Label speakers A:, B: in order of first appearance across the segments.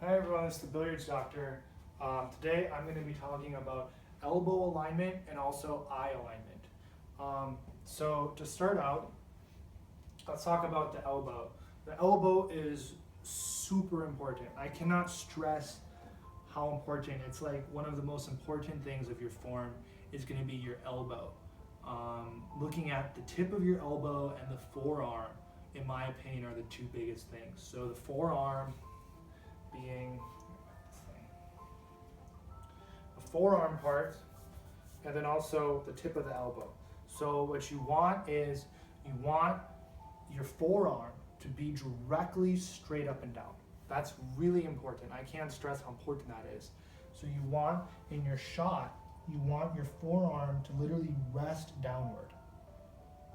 A: Hi everyone, it's the Billiards Doctor. Today I'm going to be talking about elbow alignment and also eye alignment. So to start out, let's talk about the elbow. The elbow is super important. I cannot stress how important. It's like one of the most important things of your form is going to be your elbow. Looking at the tip of your elbow and the forearm, in my opinion, are the two biggest things. So the forearm being the forearm part, and then also the tip of the elbow. So what you want is you want your forearm to be directly straight up and down. That's really important. I can't stress how important that is. So you want, in your shot, you want your forearm to literally rest downward.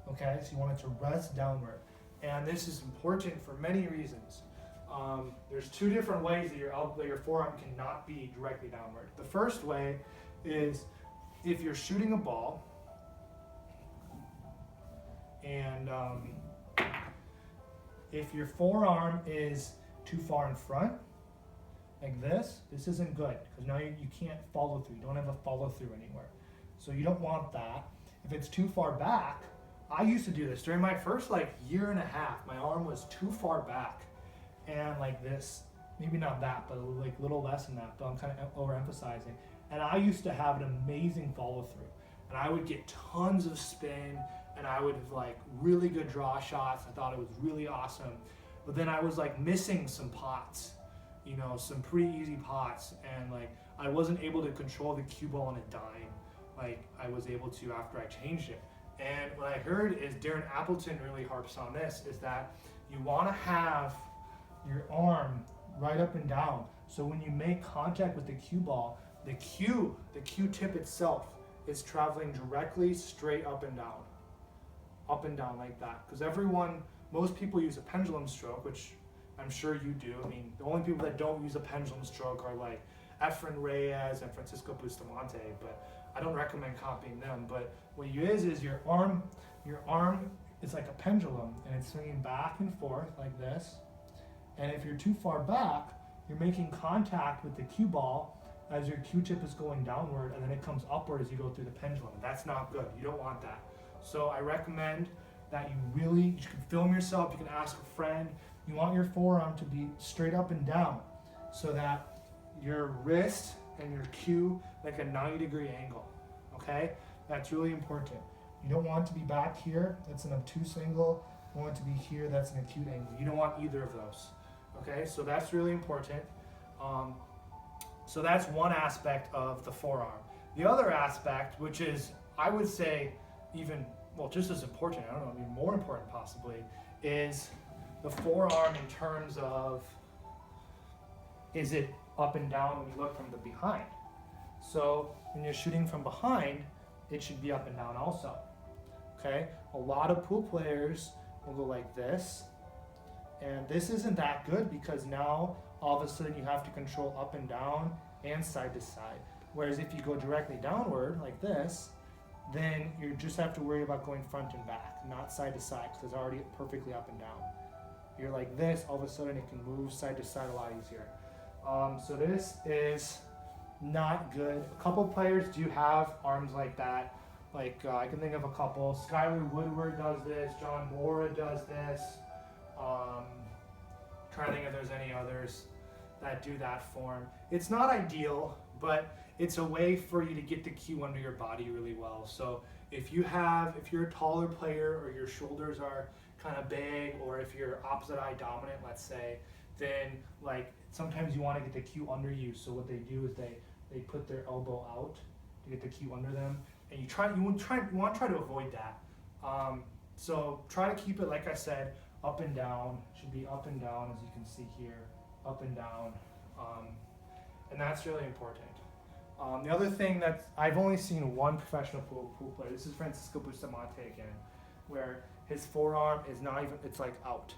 A: Okay, so you want it to rest downward. And this is important for many reasons. There's two different ways that your forearm cannot be directly downward. The first way is if you're shooting a ball and if your forearm is too far in front, like this isn't good because now you can't follow through. You don't have a follow through anywhere. So you don't want that. If it's too far back, I used to do this during my first year and a half. My arm was too far back and like this, maybe not that, but like a little less than that, but I'm kind of overemphasizing. And I used to have an amazing follow through and I would get tons of spin and I would have really good draw shots. I thought it was really awesome. But then I was missing some pots, some pretty easy pots, and I wasn't able to control the cue ball on a dime like I was able to after I changed it. And what I heard is Darren Appleton really harps on this, is that you want to have your arm right up and down. So when you make contact with the cue ball, the cue tip itself is traveling directly straight up and down like that. Because most people use a pendulum stroke, which I'm sure you do. I mean, the only people that don't use a pendulum stroke are Efren Reyes and Francisco Bustamante, but I don't recommend copying them. But what you is your arm is like a pendulum and it's swinging back and forth like this. And if you're too far back, you're making contact with the cue ball as your cue tip is going downward, and then it comes upward as you go through the pendulum. That's not good. You don't want that. So I recommend that you can film yourself, you can ask a friend. You want your forearm to be straight up and down so that your wrist and your cue like a 90-degree angle, okay? That's really important. You don't want to be back here, that's an obtuse angle. You want it to be here, that's an acute angle. You don't want either of those, okay? So that's really important. So that's one aspect of the forearm. The other aspect, which is, I would say, just as important, I don't know, even more important possibly, is the forearm in terms of, is it up and down when you look from the behind? So when you're shooting from behind, it should be up and down also, okay? A lot of pool players will go like this, and this isn't that good because now all of a sudden you have to control up and down and side to side. Whereas if you go directly downward like this, then you just have to worry about going front and back, not side to side, because it's already perfectly up and down. You're like this, all of a sudden it can move side to side a lot easier. So this is not good. A couple players do have arms like that. I can think of a couple. Skylar Woodward does this. John Bora does this. Trying to think if there's any others that do that form. It's not ideal, but it's a way for you to get the cue under your body really well. So if you're a taller player or your shoulders are kind of big, or if you're opposite eye dominant, let's say, then sometimes you want to get the cue under you. So what they do is they put their elbow out to get the cue under them, and you want to try to avoid that. So try to keep it, like I said, up and down. It should be up and down, as you can see here, up and down, and that's really important. The other thing that I've only seen one professional pool player. This is Francisco Bustamante again, where his forearm is not even, it's out.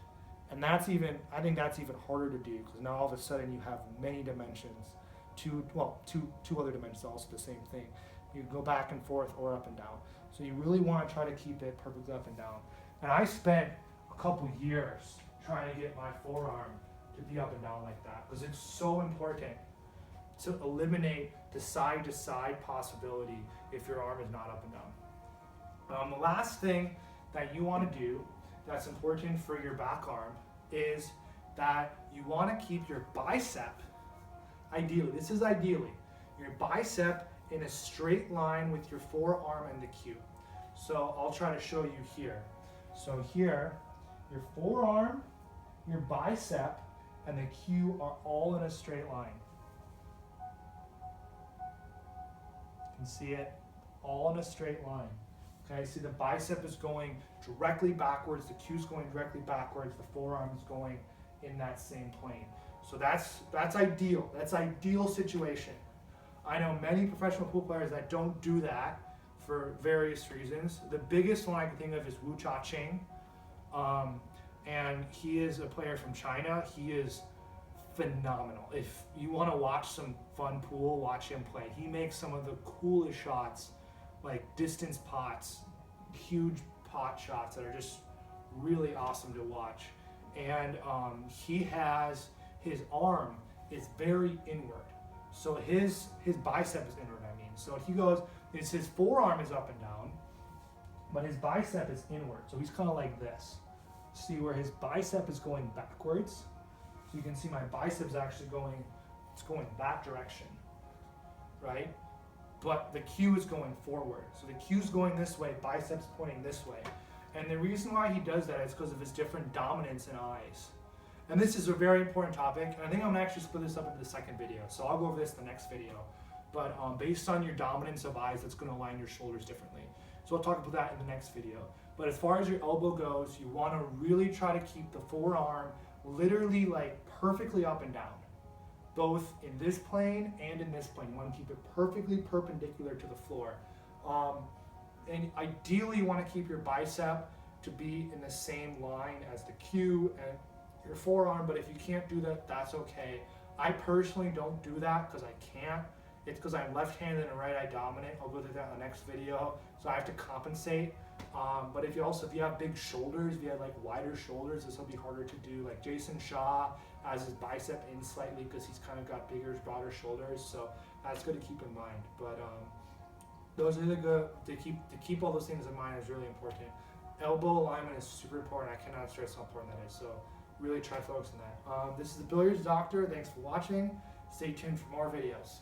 A: And I think that's even harder to do because now all of a sudden you have many dimensions, two other dimensions, also the same thing. You go back and forth or up and down. So you really want to try to keep it perfectly up and down. And I spent a couple years trying to get my forearm to be up and down like that, because it's so important to eliminate the side to side possibility if your arm is not up and down. The last thing that you want to do that's important for your back arm is that you want to keep your bicep, ideally, this is ideally, your bicep in a straight line with your forearm and the cue. So I'll try to show you here. So here, your forearm, your bicep, and the cue are all in a straight line. You can see it all in a straight line. Okay, see the bicep is going directly backwards, the cue's going directly backwards, the forearm is going in that same plane. So that's ideal. That's ideal situation. I know many professional pool players that don't do that for various reasons. The biggest one I can think of is Wu Cha Ching. And he is a player from China. He is phenomenal. If you want to watch some fun pool, watch him play. He makes some of the coolest shots, like distance pots, huge pot shots that are just really awesome to watch. And he has, his arm is very inward. So his bicep is inward, I mean. So he goes, his forearm is up and down, but his bicep is inward. So he's kind of like this. See where his bicep is going backwards? So you can see my bicep's actually going, it's going that direction, right? But the cue is going forward. So the cue's going this way, bicep's pointing this way. And the reason why he does that is because of his different dominance in eyes. And this is a very important topic, and I think I'm gonna actually split this up into the second video. So I'll go over this in the next video. But based on your dominance of eyes, that's gonna align your shoulders differently. So I'll talk about that in the next video. But as far as your elbow goes, you wanna really try to keep the forearm literally like perfectly up and down, both in this plane and in this plane. You want to keep it perfectly perpendicular to the floor. And ideally you want to keep your bicep to be in the same line as the cue and your forearm, but if you can't do that, that's okay. I personally don't do that because I can't. It's because I'm left-handed and right eye dominant. I'll go through that in the next video. So I have to compensate. But if you have big shoulders, if you have like wider shoulders, this will be harder to do. Like Jason Shaw has his bicep in slightly because he's kind of got bigger, broader shoulders. So that's good to keep in mind. But those are the good to keep all those things in mind is really important. Elbow alignment is super important. I cannot stress how important that is. So really try to focus on that. This is the Billiards Doctor. Thanks for watching. Stay tuned for more videos.